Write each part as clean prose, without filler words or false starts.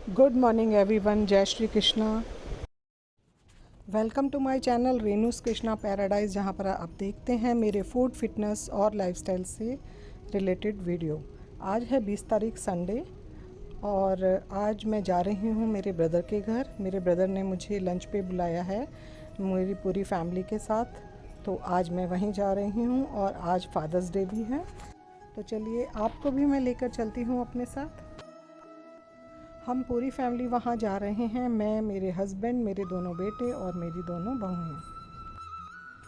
Good morning everyone, जय Shri Krishna. Welcome to my channel Renu's Krishna paradise, जहां पर आप देखते हैं मेरे फूड फिटनेस और लाइफस्टाइल से रिलेटेड वीडियो। आज है 20 तारीख संडे और आज मैं जा रही हूं मेरे ब्रदर के घर। मेरे ब्रदर ने मुझे लंच पे बुलाया है मेरी पूरी फैमिली के साथ, तो आज मैं वहीं जा रही हूं और आज फादर्स डे भी है। तो चलिए आपको भी मैं लेकर चलती हूं अपने साथ। हम पूरी फैमिली वहाँ जा रहे हैं, मैं, मेरे हस्बैंड, मेरे दोनों बेटे और मेरी दोनों बहुएं।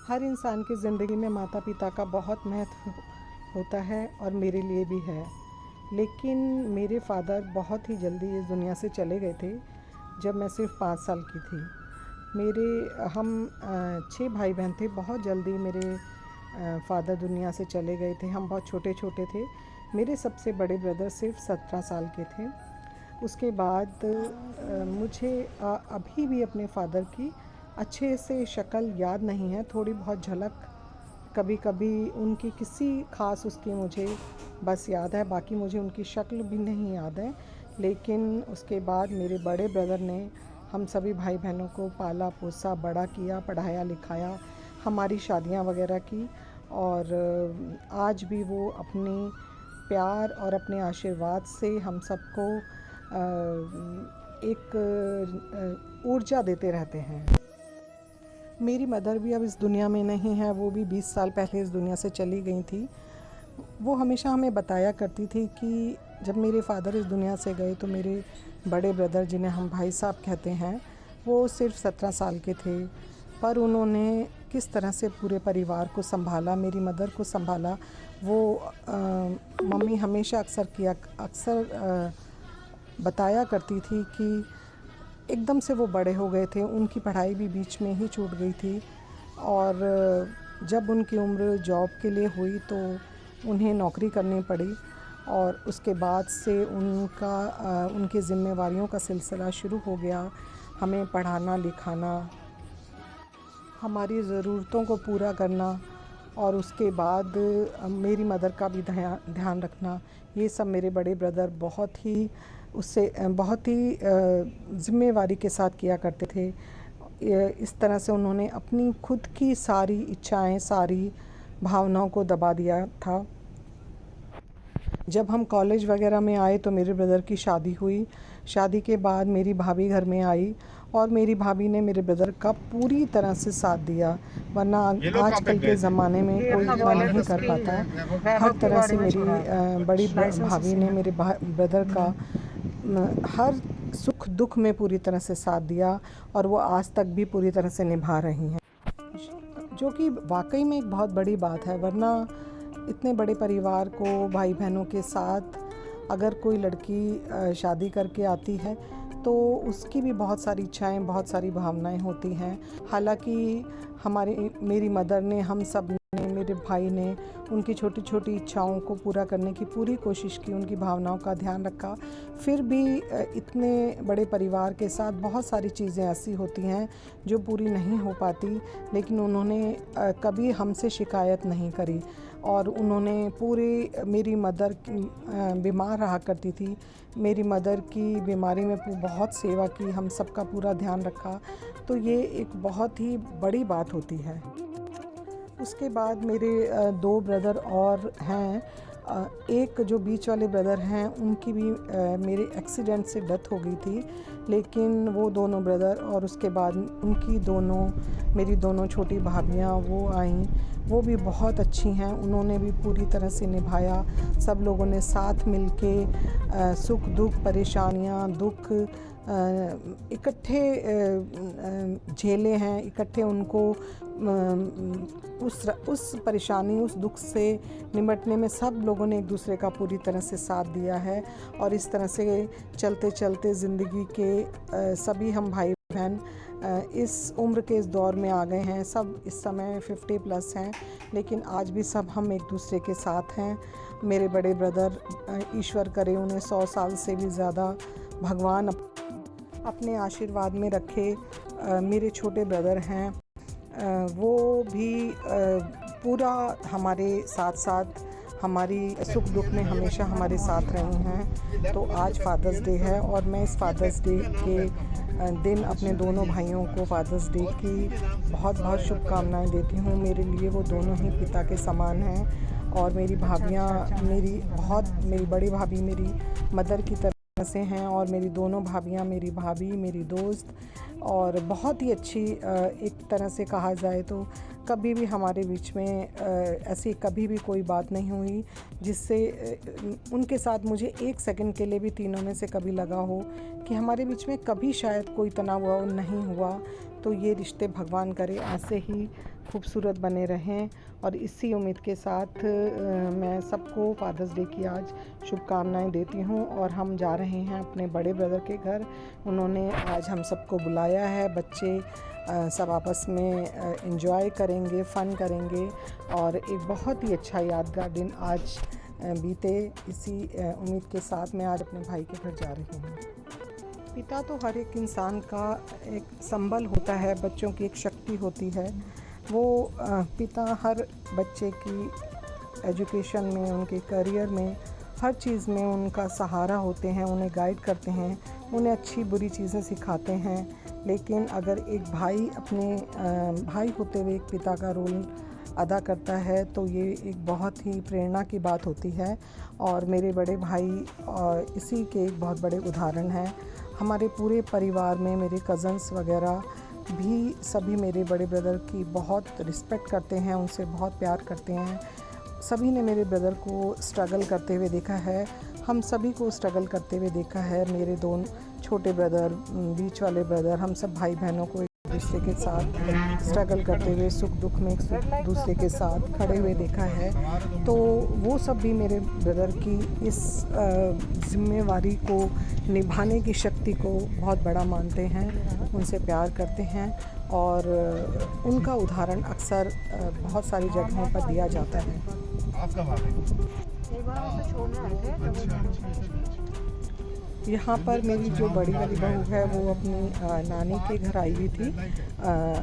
हर इंसान की ज़िंदगी में माता पिता का बहुत महत्व होता है और मेरे लिए भी है, लेकिन मेरे फादर बहुत ही जल्दी इस दुनिया से चले गए थे जब मैं सिर्फ 5 साल की थी। हम 6 भाई बहन थे। बहुत जल्दी मेरे फादर दुनिया से चले गए थे। हम बहुत छोटे छोटे थे। मेरे सबसे बड़े ब्रदर सिर्फ 17 साल के थे। उसके बाद मुझे अभी भी अपने फ़ादर की अच्छे से शक्ल याद नहीं है, थोड़ी बहुत झलक कभी कभी उनकी किसी ख़ास उसकी मुझे बस याद है, बाकी मुझे उनकी शक्ल भी नहीं याद है। लेकिन उसके बाद मेरे बड़े ब्रदर ने हम सभी भाई बहनों को पाला पोसा, बड़ा किया, पढ़ाया लिखाया, हमारी शादियां वगैरह की, और आज भी वो अपनी प्यार और अपने आशीर्वाद से हम सबको एक ऊर्जा देते रहते हैं। मेरी मदर भी अब इस दुनिया में नहीं है, वो भी 20 साल पहले इस दुनिया से चली गई थी। वो हमेशा हमें बताया करती थी कि जब मेरे फादर इस दुनिया से गए तो मेरे बड़े ब्रदर, जिन्हें हम भाई साहब कहते हैं, वो सिर्फ 17 साल के थे, पर उन्होंने किस तरह से पूरे परिवार को संभाला, मेरी मदर को संभाला। वो मम्मी हमेशा अक्सर बताया करती थी कि एकदम से वो बड़े हो गए थे, उनकी पढ़ाई भी बीच में ही छूट गई थी, और जब उनकी उम्र जॉब के लिए हुई तो उन्हें नौकरी करनी पड़ी, और उसके बाद से उनकी ज़िम्मेवारियों का सिलसिला शुरू हो गया। हमें पढ़ाना लिखाना, हमारी ज़रूरतों को पूरा करना, और उसके बाद मेरी मदर का भी ध्यान रखना। ये सब मेरे बड़े ब्रदर बहुत ही ज़िम्मेवारी के साथ किया करते थे। इस तरह से उन्होंने अपनी खुद की सारी इच्छाएं, सारी भावनाओं को दबा दिया था। जब हम कॉलेज वगैरह में आए तो मेरे ब्रदर की शादी हुई। शादी के बाद मेरी भाभी घर में आई और मेरी भाभी ने मेरे ब्रदर का पूरी तरह से साथ दिया, वरना आजकल के ज़माने में कोई इतना नहीं कर पाता। हर तरह से मेरी बड़ी भाभी ने मेरे ब्रदर का हर सुख दुख में पूरी तरह से साथ दिया, और वो आज तक भी पूरी तरह से निभा रही हैं, जो कि वाकई में एक बहुत बड़ी बात है। वरना इतने बड़े परिवार को, भाई बहनों के साथ अगर कोई लड़की शादी करके आती है तो उसकी भी बहुत सारी इच्छाएं, बहुत सारी भावनाएं होती हैं। हालांकि मेरी मदर ने, हम सब ने, मेरे भाई ने उनकी छोटी छोटी इच्छाओं को पूरा करने की पूरी कोशिश की, उनकी भावनाओं का ध्यान रखा। फिर भी इतने बड़े परिवार के साथ बहुत सारी चीज़ें ऐसी होती हैं जो पूरी नहीं हो पाती, लेकिन उन्होंने कभी हमसे शिकायत नहीं करी, और उन्होंने मेरी मदर बीमार रहा करती थी, मेरी मदर की बीमारी में बहुत सेवा की, हम सबका पूरा ध्यान रखा। तो ये एक बहुत ही बड़ी बात होती है। उसके बाद मेरे 2 ब्रदर और हैं। एक जो बीच वाले ब्रदर हैं, उनकी भी मेरे एक्सीडेंट से डेथ हो गई थी, लेकिन वो दोनों ब्रदर और उसके बाद मेरी दोनों छोटी भाभियाँ वो आईं, वो भी बहुत अच्छी हैं। उन्होंने भी पूरी तरह से निभाया। सब लोगों ने साथ मिलके सुख दुख, परेशानियाँ, दुख इकट्ठे झेले हैं, इकट्ठे उनको उस परेशानी, उस दुख से निपटने में सब लोगों ने एक दूसरे का पूरी तरह से साथ दिया है। और इस तरह से चलते चलते ज़िंदगी के सभी हम भाई बहन इस उम्र के इस दौर में आ गए हैं। सब इस समय 50+ हैं, लेकिन आज भी सब हम एक दूसरे के साथ हैं। मेरे बड़े ब्रदर, ईश्वर करे उन्हें 100 साल से भी ज़्यादा भगवान अपने आशीर्वाद में रखे। मेरे छोटे ब्रदर हैं, वो भी पूरा हमारे साथ साथ हमारी सुख दुख में हमेशा हमारे साथ रही हैं। तो आज फादर्स डे है और मैं इस फादर्स डे के दिन अपने दोनों भाइयों को फादर्स डे की बहुत बहुत शुभकामनाएं देती हूँ। मेरे लिए वो दोनों ही पिता के समान हैं और मेरी भाभियाँ मेरी बड़ी भाभी मेरी मदर की तरह से हैं और मेरी दोनों भाभियाँ मेरी भाभी मेरी दोस्त और बहुत ही अच्छी एक तरह से कहा जाए तो कभी भी हमारे बीच में ऐसी कभी भी कोई बात नहीं हुई जिससे उनके साथ मुझे एक सेकंड के लिए भी तीनों में से कभी लगा हो कि हमारे बीच में कभी शायद कोई तनाव नहीं हुआ। तो ये रिश्ते भगवान करे ऐसे ही खूबसूरत बने रहें और इसी उम्मीद के साथ मैं सबको फादर्स डे की आज शुभकामनाएं देती हूं। और हम जा रहे हैं अपने बड़े ब्रदर के घर। उन्होंने आज हम सबको बुलाया है। बच्चे सब आपस में एंजॉय करेंगे, फ़न करेंगे और एक बहुत ही अच्छा यादगार दिन आज बीते। इसी उम्मीद के साथ मैं आज अपने भाई के घर जा रही हूँ। पिता तो हर एक इंसान का एक संबल होता है, बच्चों की एक शक्ति होती है। वो पिता हर बच्चे की एजुकेशन में, उनके करियर में, हर चीज़ में उनका सहारा होते हैं, उन्हें गाइड करते हैं, उन्हें अच्छी बुरी चीज़ें सिखाते हैं। लेकिन अगर एक भाई अपने भाई होते हुए एक पिता का रोल अदा करता है तो ये एक बहुत ही प्रेरणा की बात होती है। और मेरे बड़े भाई इसी के एक बहुत बड़े उदाहरण हैं। हमारे पूरे परिवार में मेरे कज़न्स वगैरह भी सभी मेरे बड़े ब्रदर की बहुत रिस्पेक्ट करते हैं, उनसे बहुत प्यार करते हैं। सभी ने मेरे ब्रदर को स्ट्रगल करते हुए देखा है, हम सभी को स्ट्रगल करते हुए देखा है। मेरे दोनों छोटे ब्रदर, बीच वाले ब्रदर, हम सब भाई बहनों को एक दूसरे के साथ स्ट्रगल करते हुए सुख दुख में एक दूसरे के साथ खड़े हुए देखा है। तो वो सब भी मेरे ब्रदर की इस जिम्मेवारी को निभाने की शक्ति को बहुत बड़ा मानते हैं, उनसे प्यार करते हैं और उनका उदाहरण अक्सर बहुत सारी जगहों पर दिया जाता है। आपका यहाँ पर मेरी जो बड़ी वाली बहू है वो अपनी नानी के घर आई हुई थी,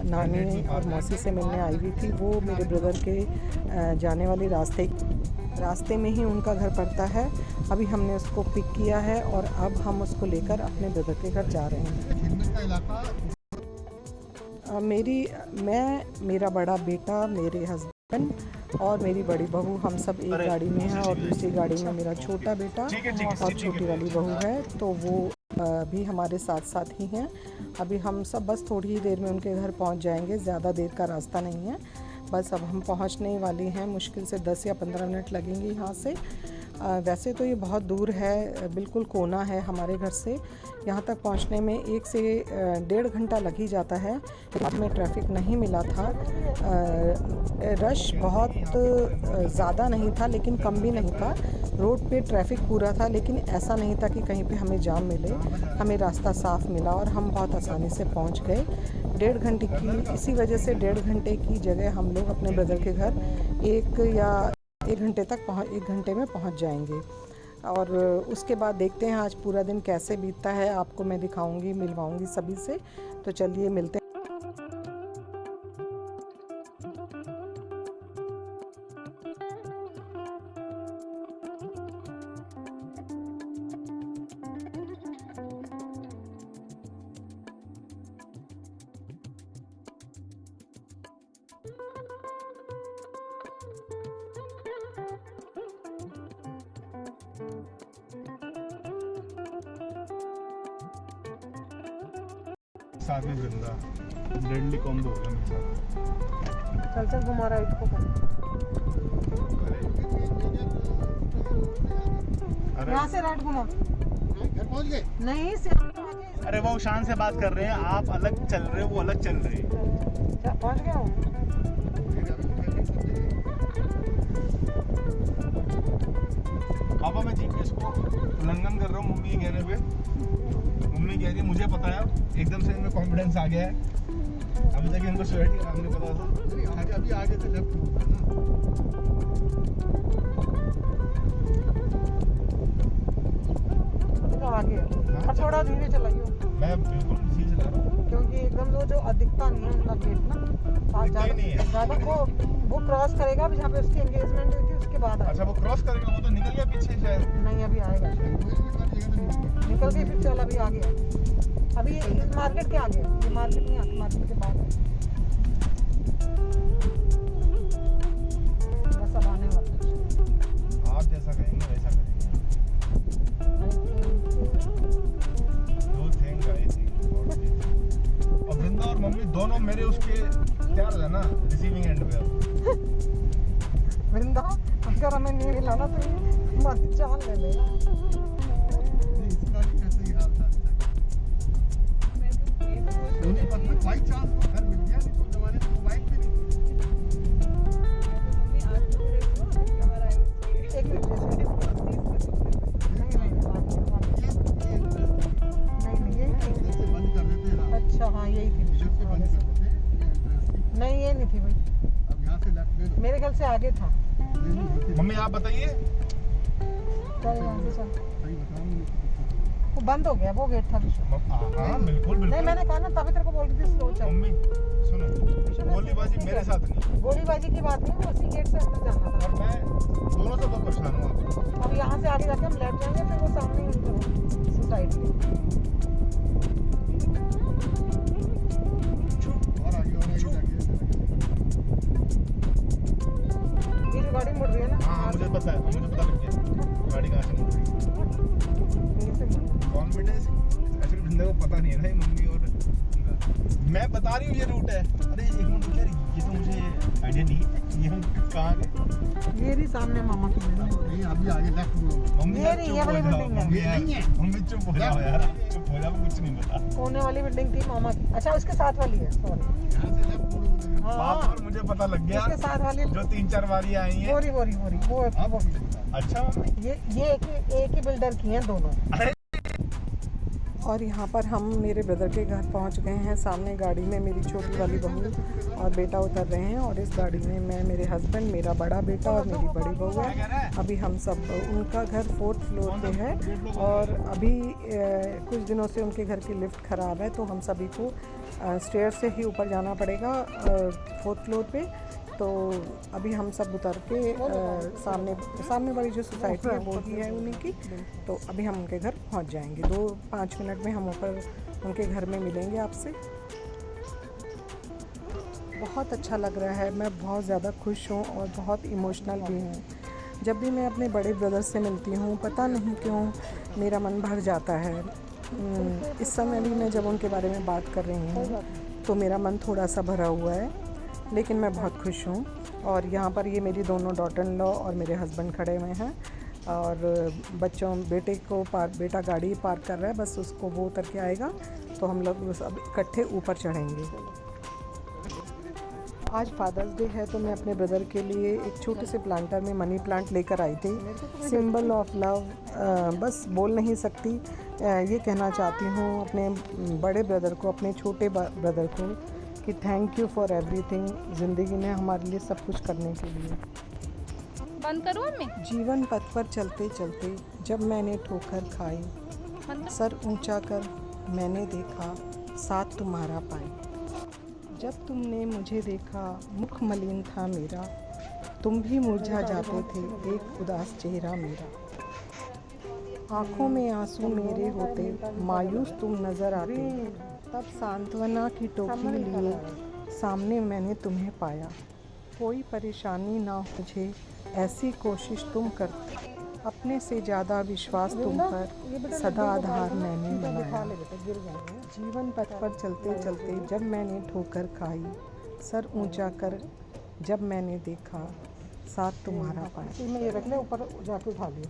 नानी और मौसी से मिलने आई हुई थी। वो मेरे ब्रदर के जाने वाले रास्ते में ही उनका घर पड़ता है। अभी हमने उसको पिक किया है और अब हम उसको लेकर अपने ब्रदर के घर जा रहे हैं। मेरा बड़ा बेटा, मेरे हस्बैंड और मेरी बड़ी बहू, हम सब एक गाड़ी में हैं और दूसरी गाड़ी में मेरा छोटा बेटा और छोटी वाली बहू है। तो वो भी हमारे साथ साथ ही हैं। अभी हम सब बस थोड़ी ही देर में उनके घर पहुंच जाएंगे, ज़्यादा देर का रास्ता नहीं है, बस अब हम पहुंचने वाले हैं। मुश्किल से 10 या 15 मिनट लगेंगे यहाँ से। वैसे तो ये बहुत दूर है, बिल्कुल कोना है हमारे घर से। यहाँ तक पहुँचने में 1 से 1.5 घंटा लग ही जाता है। रात में ट्रैफिक नहीं मिला था, रश बहुत ज़्यादा नहीं था लेकिन कम भी नहीं था। रोड पे ट्रैफिक पूरा था लेकिन ऐसा नहीं था कि कहीं पे हमें जाम मिले। हमें रास्ता साफ़ मिला और हम बहुत आसानी से पहुँच गए। 1.5 घंटे की, इसी वजह से 1.5 घंटे की जगह हम लोग अपने ब्रदर के घर 1 घंटे में पहुंच जाएंगे। और उसके बाद देखते हैं आज पूरा दिन कैसे बीतता है। आपको मैं दिखाऊंगी, मिलवाऊंगी सभी से। तो चलिए मिलते हैं। साथ में जिंदा डेडली कॉम्बो हो गया मेरे साथ। चल घुमा रहा है इसको। यहाँ से राइट घुमा। घर पहुंच गए? नहीं से। अरे वो शान से बात कर रहे हैं, आप अलग चल रहे हो, वो अलग चल रहे हैं। पहुंच गया हूँ। पापा मैं जीपीएस को उल्लंघन कर रहा हूँ मम्मी के कहने पे। मम्मी कह रही है मुझे पता है, एकदम से इनमें कॉन्फिडेंस आ गया है। अभी तक इनको सिक्योरिटी हमने पता था, अभी आगे से लेफ्ट तो आगे है, पर थोड़ा धीरे चलाइयो मैं बिल्कुल धीरे चला रहा हूँ। क्योंकि एकदम जो अधिकता नहीं है उनका गेट ना दिखता ही नहीं है। ज़्यादा वो क्रॉस करेगा अभी जहाँ पे उसकी एंगेजमेंट हुई थी उसके बाद अच्छा वो क्रॉस करेगा, वो तो निकल गया पीछे शायद। नहीं अभी आएगा निकल के फिर चल अभी आ गया, अभी ये मार्केट के आगे है, ये मार्केट नहीं आती, मार्केट के बाद है बस अब आने वाला है। आप जैसा कहेंगे वैसा करेंगे। और वृंदा और मम्मी दोनों मेरे उसके तैयार है ना रिसीविंग एंड पे। वृंदा अगर हमें नहीं मिलाना तो हमारी जान ले लेगा। बाइक चांस घर मिल गया, नहीं तो जमाने में बाइक भी नहीं थी। एक मिनट जैसे बंद कर देते हैं, अच्छा हाँ यही थी जैसे बंद कर देते हैं ये एंट्रेंस। नहीं ये नहीं थी भाई, अब यहाँ से लेफ्ट ले लो। मेरे ख्याल से आगे था। नहीं, होती मम्मी आप बताइए। चल यहाँ से चल, सही बता रहा हूँ। वो बंद हो गया वो गेट था विशु। हाँ बिल्कुल नहीं बिल्कुल। मैंने कहा ना तभी तेरे को बोल रही थी स्लो चल। मम्मी सुनो, गोलीबाजी मेरे साथ नहीं। गोलीबाजी की बात नहीं, वो उसी गेट से अंदर जाना था। और मैं दोनों से बहुत परेशान हूँ आपको। अब यहाँ से आगे जाके हम लेफ्ट जाएंगे फिर वो सामने ही सोसाइटी है। और आगे जाके ये जो गाड़ी मुड़ रही है ना हाँ मुझे पता है, मुझे पता लग गया गाड़ी कहाँ से मुड़ रही है। यहीं से मुड़। कॉन्फिडेंस एक्चुअली बंदे को पता नहीं है ना मम्मी और मैं बता रही हूँ ये रूट है। अरे एक मिनट रुक यार, ये तो मुझे आइडिया नहीं है ये हम कहाँ गए। ये रही सामने मामा की बिल्डिंग। नहीं, अभी आगे लेफ्ट मुड़ो। मम्मी ये यार नहीं, चुप ये वाली हो जाओ, बिल्डिंग है। मम्मी ये यार, नहीं है। मम्मी चुप हो जाओ यार, चुप हो जाओ, कुछ नहीं पता। कोने वाली बिल्डिंग थी मामा की, अच्छा उसके साथ वाली है सॉरी। यहाँ से लेफ्ट मुड़ो। हाँ बात और मुझे पता लग गया, उसके साथ वाली जो 3-4 बारी आई है। वो अब अच्छा मम्मी ये एक ही बिल्डर की हैं दोनों। अरे और यहाँ पर हम मेरे ब्रदर के घर पहुँच गए हैं। सामने गाड़ी में मेरी छोटी वाली बहू और बेटा उतर रहे हैं और इस गाड़ी में मैं, मेरे हस्बैंड, मेरा बड़ा बेटा और मेरी बड़ी बहू है। अभी हम सब, उनका घर 4th फ्लोर पे है और अभी कुछ दिनों से उनके घर की लिफ्ट ख़राब है तो हम सभी को स्टेयर से ही ऊपर जाना पड़ेगा 4th फ्लोर पे। तो अभी हम सब उतर के सामने वाली जो सोसाइटी है वो ही है उन्हीं की, तो अभी हम उनके घर पहुंच जाएंगे। 2-5 मिनट में हम ऊपर उनके घर में मिलेंगे आपसे। बहुत अच्छा लग रहा है, मैं बहुत ज़्यादा खुश हूँ और बहुत इमोशनल भी हूँ। जब भी मैं अपने बड़े ब्रदर से मिलती हूँ पता नहीं क्यों मेरा मन भर जाता है। इस समय भी मैं जब उनके बारे में बात कर रही हूँ तो मेरा मन थोड़ा सा भरा हुआ है, लेकिन मैं बहुत खुश हूँ। और यहाँ पर ये मेरी दोनों डॉटर इन लॉ और मेरे हस्बैंड खड़े हुए हैं और बेटा गाड़ी पार्क कर रहा है, बस उसको वो उतर के आएगा तो हम लोग अब इकट्ठे ऊपर चढ़ेंगे। आज फादर्स डे है तो मैं अपने ब्रदर के लिए एक छोटे से प्लांटर में मनी प्लांट लेकर आई थी, सिंबल ऑफ लव। बस बोल नहीं सकती, ये कहना चाहती हूँ अपने बड़े ब्रदर को, अपने छोटे ब्रदर को कि थैंक यू फॉर एवरीथिंग, ज़िंदगी में हमारे लिए सब कुछ करने के लिए। बंद करूँ मैं? जीवन पथ पर चलते चलते जब मैंने ठोकर खाई, सर ऊंचा कर मैंने देखा साथ तुम्हारा पाए। जब तुमने मुझे देखा मुख मलिन था मेरा, तुम भी मुरझा जाते थे एक उदास चेहरा मेरा। आँखों में आंसू मेरे होते मायूस तुम नज़र आते, तब सांत्वना की टोपी लिए सामने मैंने तुम्हें पाया। कोई परेशानी ना हो मुझे ऐसी कोशिश तुम करते, अपने से ज़्यादा विश्वास तुम पर सदा आधार मैंने बनाया। जीवन पथ पर चलते चलते जब मैंने ठोकर खाई, सर ऊंचा कर जब मैंने देखा साथ तुम्हारा पाया। मैं ये रख ले, ऊपर जाके उठा लियो।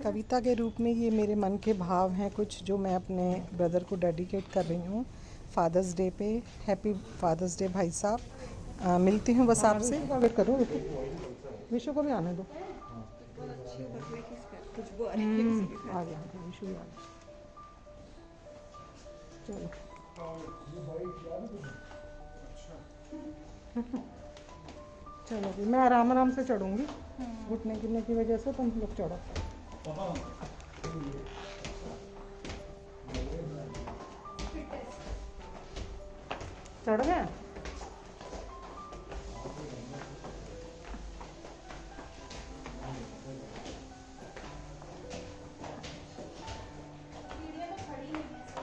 कविता के रूप में ये मेरे मन के भाव हैं कुछ, जो मैं अपने ब्रदर को डेडिकेट कर रही हूँ फादर्स डे पे। हैप्पी फादर्स डे भाई साहब। मिलती हूँ बस आपसे। वेट करो, विशु को भी आने दो। आ गया विशु भी आ गया। चलो चलो भी मैं आराम आराम से चढ़ूँगी, घुटने गिरने की वजह से तुम लोग चढ़ो। चढ़ गए?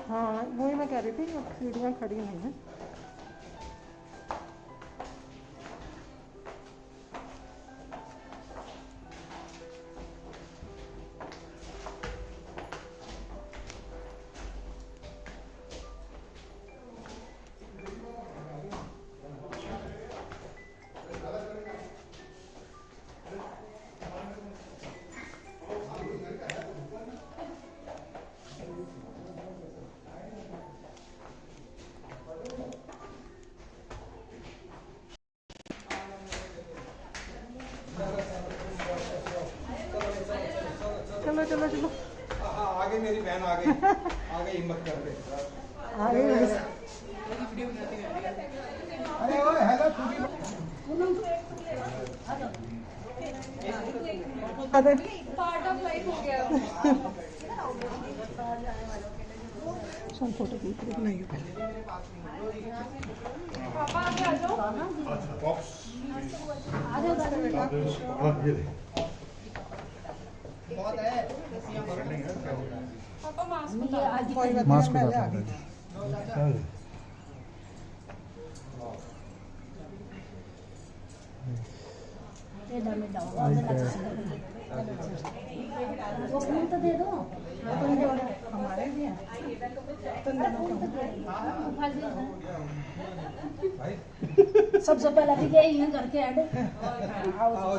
हाँ वही मैं कह रही थी, सीढ़ियाँ खड़ी नहीं हैं। चलो चलो चलो, आगे मेरी बहन आ गई, आगे हिम्मत कर दे। आगे अरे ओए हेलो पार्ट ऑफ लाइफ हो गया। फोटो बनाइए पहले। पापा आगे आ जाओ। बहुत है। पापा मास्क उतारो। कोई बात नहीं, पहले आ गई। तो दे दो हमारे भी हैं। सबसे पहले भी गई हैं करके ऐड।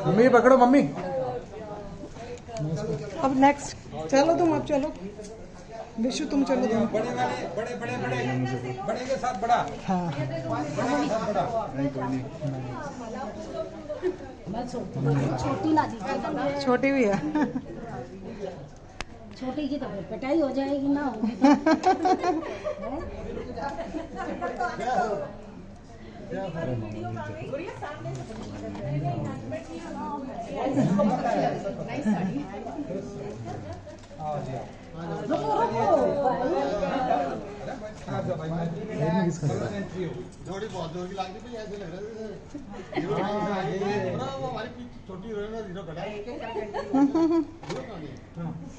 मम्मी पकड़ो मम्मी। अब नेक्स्ट, चलो तुम, अब चलो विशु, तुम चलो तुम। बड़े वाले बड़े बड़े बड़े बड़े के साथ बड़ा। हाँ बड़े के साथ बड़ा। मैं छोटी ना दी, छोटी भी है। छोटी की तो फिर पिटाई हो जाएगी ना। जोड़ी बहुत जोर की लगती है, ऐसे लग रहा है वो हमारी छोटी हीरोइन है, हीरो खड़ा है।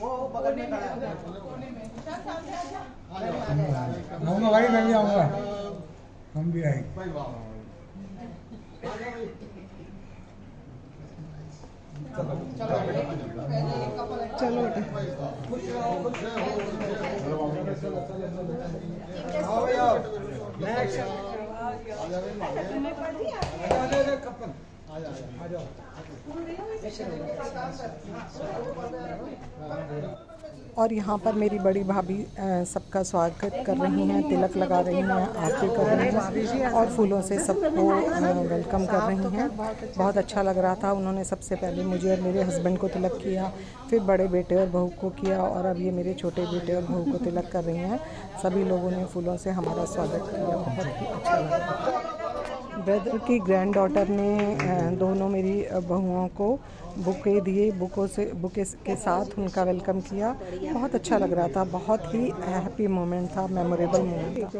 वो बगल में खड़ा है। आऊंगा भाई, मैं भी आऊंगा, हम भी आएंगे। चलो और यहाँ पर मेरी बड़ी भाभी सबका स्वागत कर रही हैं, तिलक लगा रही हैं, आरती कर रही हैं और फूलों से सबको वेलकम कर रही हैं। बहुत अच्छा लग रहा था। उन्होंने सबसे पहले मुझे और मेरे हस्बैंड को तिलक किया, फिर बड़े बेटे और बहू को किया और अब ये मेरे छोटे बेटे और बहू को तिलक कर रही हैं। सभी लोगों ने फूलों से हमारा स्वागत किया, बहुत ही अच्छा लगा। ब्रदर की ग्रैंड डॉटर ने दोनों मेरी बहुओं को बुके दिए, बुके के साथ उनका वेलकम किया। बहुत अच्छा लग रहा था, बहुत ही हैप्पी मोमेंट था, मेमोरेबल मोमेंट था।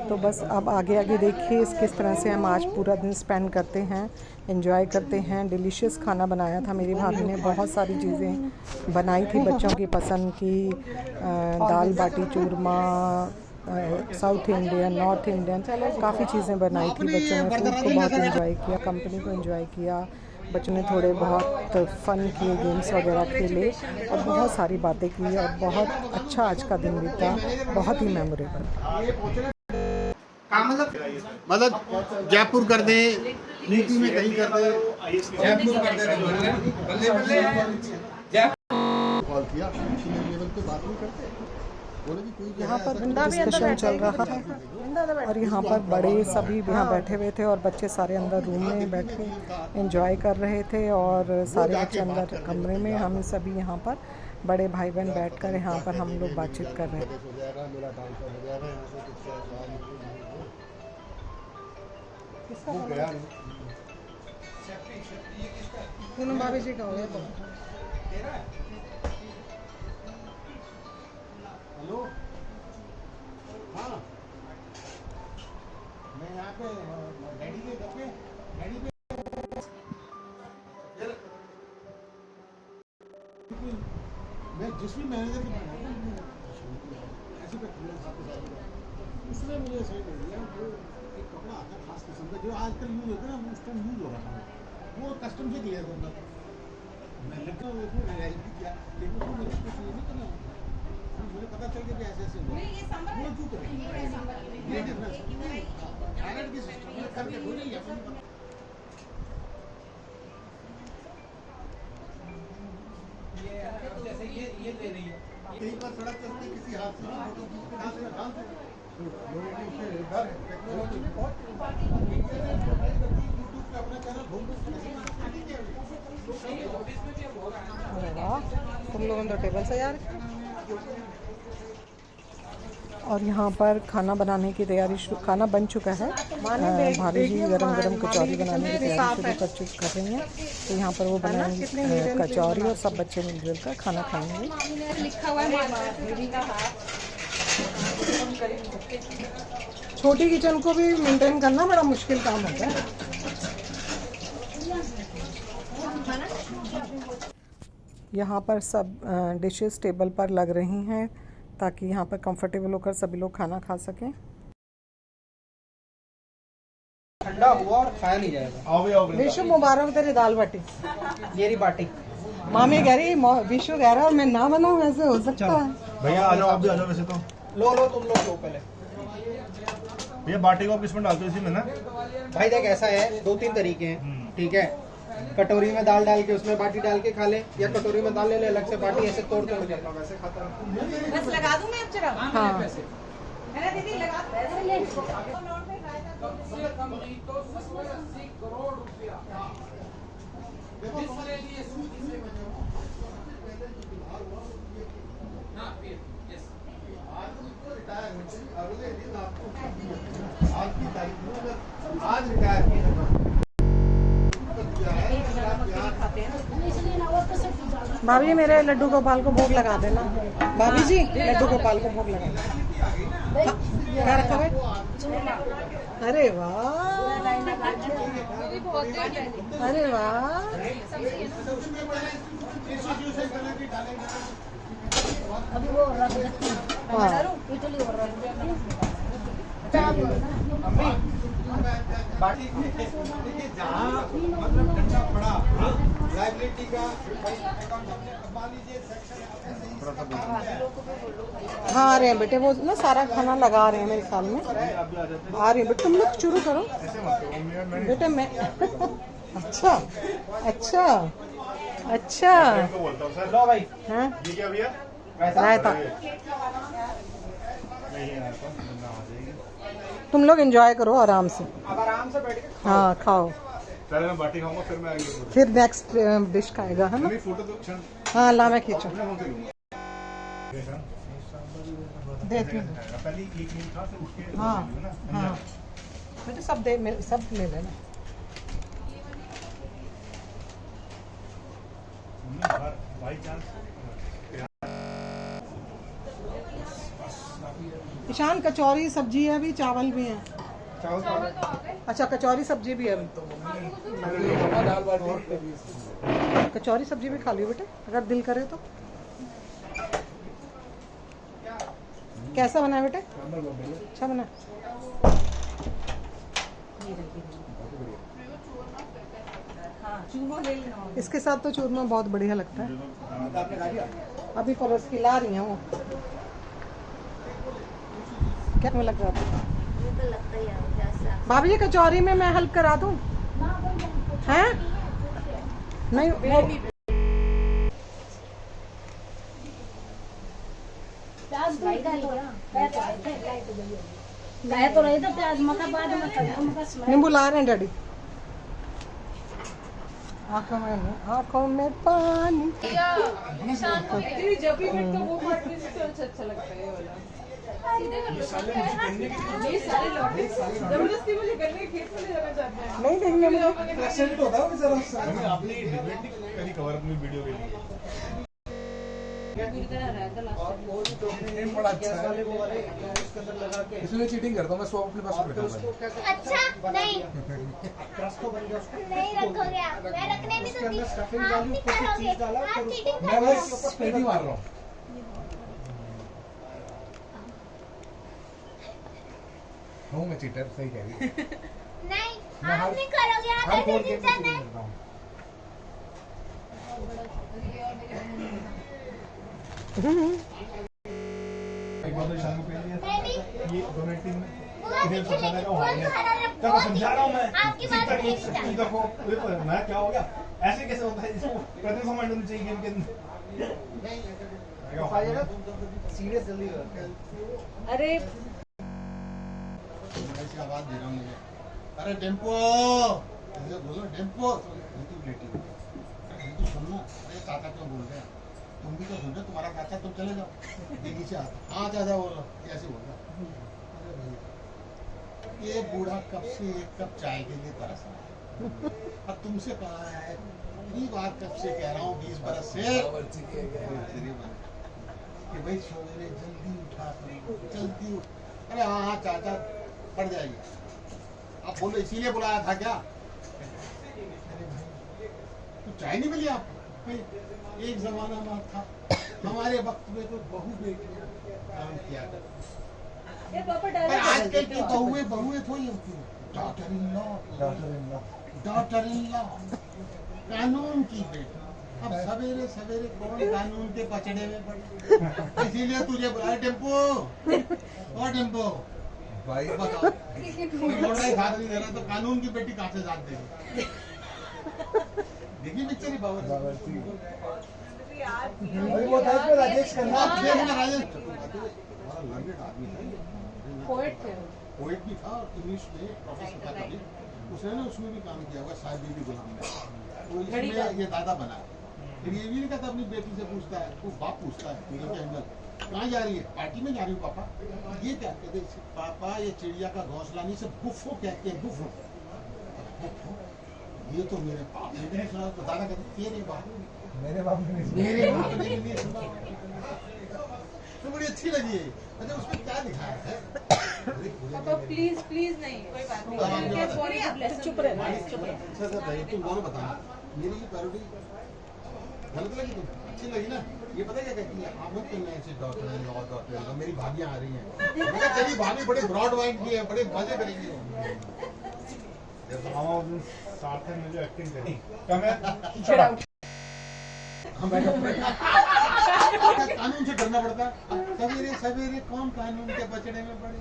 तो बस अब आगे आगे देखिए किस तरह से हम आज पूरा दिन स्पेंड करते हैं, एंजॉय करते हैं। डिलीशियस खाना बनाया था मेरी भाभी ने, बहुत सारी चीज़ें बनाई थी बच्चों की पसंद की, दाल बाटी चूरमा, साउथ इंडियन, नॉर्थ इंडियन, काफ़ी चीज़ें बनाई थी। बच्चों ने फूड को बहुत एंजॉय किया, कंपनी को एंजॉय किया। बच्चों ने थोड़े बहुत फन किए, गेम्स वगैरह खेले और बहुत सारी बातें की और बहुत अच्छा आज का दिन बीता, बहुत ही मेमोरेबल। मतलब जयपुर कर दे, यूपी में कहीं कर दे, जयपुर कर दे, बल्ले बल्ले कॉल किया, लेवल पे बात नहीं करते। यहाँ पर डिस्कशन चल रहा है और यहाँ पर बड़े सभी यहाँ बैठे हुए थे और बच्चे सारे अंदर रूम में बैठे एंजॉय कर रहे थे और सारे बच्चे अंदर कमरे में, हम सभी यहाँ पर बड़े भाई बहन बैठकर यहाँ पर हम लोग बातचीत कर रहे हैं। भाभी जी का हो गया। हेलो, हाँ, मैं पे डैडी के घर पे डैडी पे मैं जिस भी मैनेजर के पास ऐसे पे उसने मुझे सही कर दिया। जो एक कपड़ा आता है खास किस्म का जो आजकल यूज होता है ना, उस टाइम यूज हो रहा था, वो कस्टम से क्लियर करना था। मैं लगता हूँ उसमें रिलाइज भी किया, लेकिन उसको मुझे कुछ नहीं करना। मुझे पता चल गया कि ऐसे हुआ वो क्यों करें ये डिफरेंस आयरन की सिस्टम में करके थोड़ी है। जैसे ये ले रही है, कई बार सड़क चलती किसी हादसे में फोटो खींच के डाल देना, डाल देना। लोगों को उससे डर है, टेक्नोलॉजी की बहुत यूट्यूब पे अपना चैनल ढूंढ अरे वाह, तुम लोग अंदर टेबल से यार। और यहाँ पर खाना बनाने की तैयारी खाना बन चुका है। भाभी जी गरम गरम कचौरी बनाने की तैयारी शुरू कर रही हैं। तो यहाँ पर वो बनाएंगे कचौरी और सब बच्चे मिलजुल कर खाना खाएंगे। लिखा हुआ है छोटी किचन को भी मेंटेन करना बड़ा मुश्किल काम होता है। यहाँ पर सब डिशेस टेबल पर लग रही हैं ताकि यहाँ पर कंफर्टेबल होकर सभी लोग खाना खा सकें। ठंडा हुआ और खाया नहीं जाएगा। आओ विशु मुबारक तेरी दाल बाटी। ये रही बाटी। मामी कह रही विशु कह रहा है मैं ना बनाऊं, ऐसे हो सकता है? भैया आ जाओ, आप भी आ जाओ। वैसे तो लो तुम लोग लो पहले। भैया बाटी को आप किसमें डालते हो? इसी में ना? भाई देख ऐसा है, 2-3 तरीके हैं, ठीक है। कटोरी में दाल डाल के उसमें बाटी डाल के खा ले, या कटोरी में दाल ले ले अलग से बाटी ऐसे तोड़ के लेता हूं, वैसे खाता हूं। बस लगा दूं मैं अक्षरा। हाँ है ना दीदी, लगा आज रिटायर भाभी मेरे लड्डू गोपाल को भोग लगा देना। भाभी जी लड्डू गोपाल को भोग लगा देना। क्या रखा है? अरे वाह, अरे वाह। अभी वो रख देती हूँ, हाँ इडली और रख देती हूँ। बाटी देखिए जहाँ मतलब ठंडा पड़ा लाइबिलिटी का मान लीजिए सेक्शन हाँ आ रहे हैं बेटे, वो ना सारा खाना लगा रहे हैं मेरे ख्याल में। आ रही है बेटे, तुम लोग शुरू करो बेटे। मैं अच्छा अच्छा अच्छा। लो भाई। हैं ये क्या भैया? रायता। नहीं यार, तो ना आ जाएगी। तुम लोग एंजॉय करो आराम से। अब आराम से बैठ के हाँ खाओ, पहले मैं बाटी खाऊंगा फिर मैं आगे फिर नेक्स्ट डिश खाएगा, है ना? नहीं फोटो तो क्षण हाँ ला मैं खींचूं। अपने फोन से लूंगा। देख लो। पहले एक मिनट था फिर उसके हाँ ना हाँ बेटे सब सब ले लेना। बाई चांस ईशान कचौरी सब्जी है अभी, चावल भी है। चावल अच्छा कचौरी सब्जी भी है अभी। दाल बाटी। कचौरी सब्जी भी खा लियो बेटे अगर दिल करे तो। कैसा बना है बेटे? अच्छा बना। इसके साथ तो चूरमा बहुत बढ़िया लगता है। अभी परोस की ला रही हैं वो। क्या में लग रहा था? भाभी जी कचौरी में मैं हेल्प करा दूं? हैं? नहीं वो प्याज गए तो रहे थे प्याज मका बाद में कर नींबू ला रहे हैं डैडी। आंखों में पानी। जब भी बैठते वो पार्ट में सबसे अच्छा लगता है ये वाला। ये सारे लौटे जबरदस्ती मुझे करने खेत में ले जाना चाहते हैं। नहीं देखने मुझे प्रेजेंट होता है जरा मैंने अपनी डिबेट करी कवर अपनी वीडियो के लिए। है। और वो जो डोमिनेट बड़ा अच्छा है वो वाले उसके अंदर लगा के इसलिए चीटिंग करता हूँ मैं 100 अपने पास और फिर बैठा उसको हूँ। क्या करते अच्छा नहीं क्रस्ट को बन गया उसको नहीं रखोगे आप, मैं रखने भी उसके दूंगी। अंदर स्टफिंग आप वाली नहीं कुछ करोगे, चीज डाला आप फिर चीटिंग उसको मैं करोगे। बस पेटी मार रहा हूँ। हूँ मैं चीटर, सही कह रही है। नहीं मैं आप नहीं करोगे, आप हर ऐसे बोर्ड गेम में जीतते चीटिंग हैं। करता हूँ। एक बार तो शाम को मैं भी ये दोनों टीम में बुआ इधर दिखे सबसे लेकिन ज्यादा बुआ हार गया। खड़ा है, क्या बुआ समझा रहा हूँ मैं, आपकी बात जीता नहीं नहीं, जीता। देखो मैं क्या हो गया, ऐसे कैसे होता है, इसको प्रति कमांड होनी चाहिए गेम के अंदर। सीरियस जल्दी हो जाता है। अरे ऐसी आवाज दे रहा हूँ मुझे, अरे टेम्पो ऐसे बोलो टेम्पो, तू लेटी हो। अरे तू सुनना, अरे चाचा क्यों बोल रहे हैं, तुम भी तो सुनो, तुम्हारा चाचा, तुम चले जाओ, ये नीचे आता, हाँ चाचा बोलो, ऐसे बोल रहा। अरे भाई ये बूढ़ा कब से एक कप चाय के लिए तरस रहा है, और तुमसे कहा है इतनी बार कब से कह रहा हूँ 20 बरस से कि भाई सवेरे जल्दी उठा करो, जल्दी उठ। अरे हाँ हाँ चाचा पड़ जाएगी, आप बोलो इसीलिए बुलाया था क्या। अरे भाई तो चाय नहीं मिली आपको, भाई एक जमाना में था, हमारे वक्त में तो बहू बेटियां काम किया करती, ये पापा पर डायरेक्ट आजकल की बहुएं थोड़ी होती है। डॉक्टर इन लॉ कानून की बेटी, अब सवेरे सवेरे कौन कानून के पचड़े में पड़े, इसीलिए तुझे बुलाया। टेम्पो और टेम्पो भाई बताओ, लौटाई साथ नहीं दे रहा तो कानून की बेटी कहाँ से साथ देगी। देखिए पिक्चर ही बाबा भाई वो था इसमें राजेश खन्ना देखना राजेश बड़ा लर्नेड आदमी था, पोएट थे। पोएट भी था और इंग्लिश में प्रोफेसर था कभी, उसने ना उसमें भी काम किया हुआ शायद बीबी गुलाम में, तो इसमें ये दादा बना। फिर ये भी नहीं कहता, अपनी बेटी से पूछता है, वो बाप पूछता है कि अंदर कहाँ जा रही है, पार्टी में जा रही हूँ पापा। ये क्या कहते, पापा ये चिड़िया का घोंसला नहीं, से बुफो कहते हैं, बुफो। बुफो ये तो मेरे बाप ने भी नहीं सुना, तो दादा कहते तेरे बाप मेरे बाप ने मेरे बाप ने भी नहीं सुना। तो बड़ी अच्छी लगी है। अच्छा उसमें क्या दिखाया है, पापा प्लीज प्लीज नहीं, कोई बात नहीं, चुप रहना, चुप रहना। अच्छा अच्छा भाई तुम दोनों बताना, मेरी ये पैरोडी गलत लगी तुम, अच्छी लगी ना। ये पता क्या कहती है, आप मत करना ऐसे डॉक्टर, मेरी भाभियां आ रही हैं, मैं कहा तेरी भाभी बड़े ब्रॉड माइंड की है, बड़े मजे करेंगे। सार्थक ने जो एक्टिंग करी कम है, कानून से डरना पड़ता है, सवेरे सवेरे कौन कानून के बचड़े में पड़े।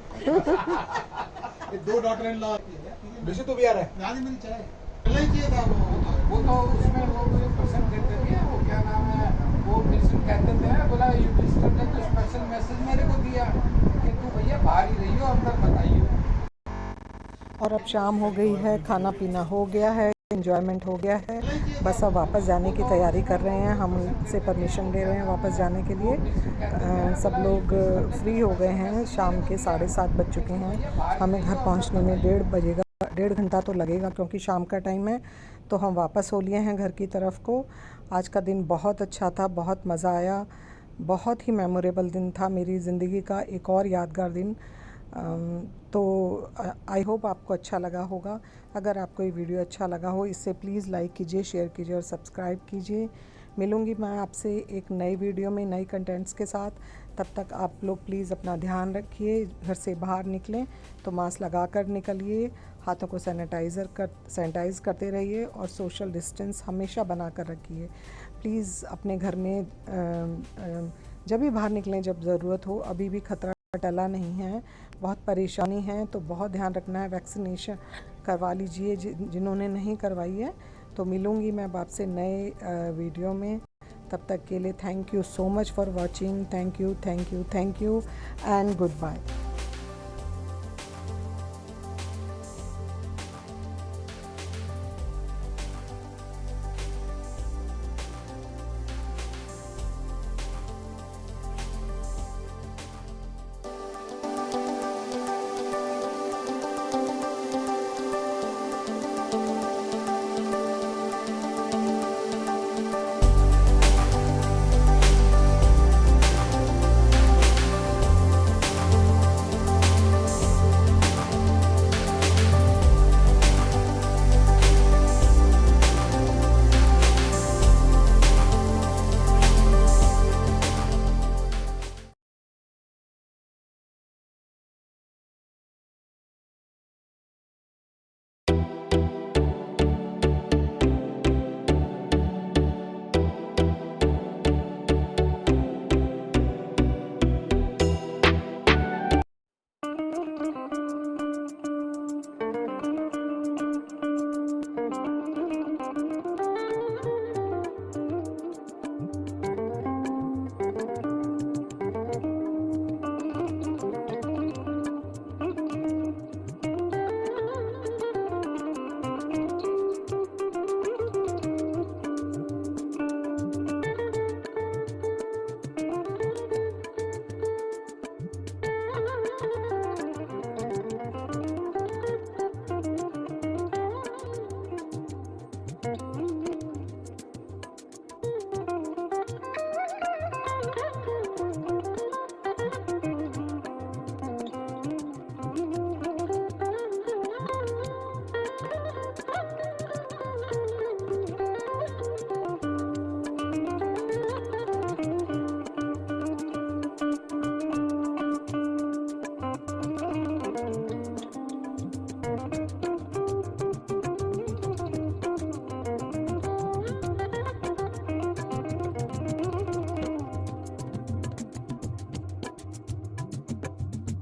ये 2 डॉटर इन लॉ, विशु तो भी आ रहा है। रानी मेरी चाय चलना ही चाहिए था वो तो उसमें वो मुझे पसंद करते थे, वो क्या नाम है, वो मिशन कहते थे, बोला यूनिस्टर ने तो स्पेशल मैसेज मेरे को दिया कि तू भैया बाहर ही रहियो, अंदर बताइए। और अब शाम हो गई है, खाना पीना हो गया है, एंजॉयमेंट हो गया है, बस अब वापस जाने की तैयारी कर रहे हैं। हम उनसे परमिशन ले रहे हैं वापस जाने के लिए। सब लोग फ्री हो गए हैं, शाम के 7:30 बज चुके हैं। हमें घर पहुंचने में 1.5 घंटा तो लगेगा, क्योंकि शाम का टाइम है। तो हम वापस हो लिए हैं घर की तरफ को। आज का दिन बहुत अच्छा था, बहुत मज़ा आया, बहुत ही मेमोरेबल दिन था, मेरी ज़िंदगी का एक और यादगार दिन। तो आई होप आपको अच्छा लगा होगा। अगर आपको ये वीडियो अच्छा लगा हो, इससे प्लीज़ लाइक कीजिए, शेयर कीजिए और सब्सक्राइब कीजिए। मिलूँगी मैं आपसे एक नई वीडियो में नई कंटेंट्स के साथ। तब तक आप लोग प्लीज़ अपना ध्यान रखिए। घर से बाहर निकलें तो मास्क लगा कर निकलिए, हाथों को सैनिटाइज़ करते रहिए और सोशल डिस्टेंस हमेशा बना कर रखिए। प्लीज़ अपने घर में जब भी बाहर निकलें जब ज़रूरत हो। अभी भी खतरा टला नहीं है, बहुत परेशानी है, तो बहुत ध्यान रखना है। वैक्सीनेशन करवा लीजिए जिन्होंने नहीं करवाई है। तो मिलूँगी मैं आपसे नए वीडियो में। तब तक के लिए thank you so much for watching. Thank you and goodbye.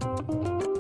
है।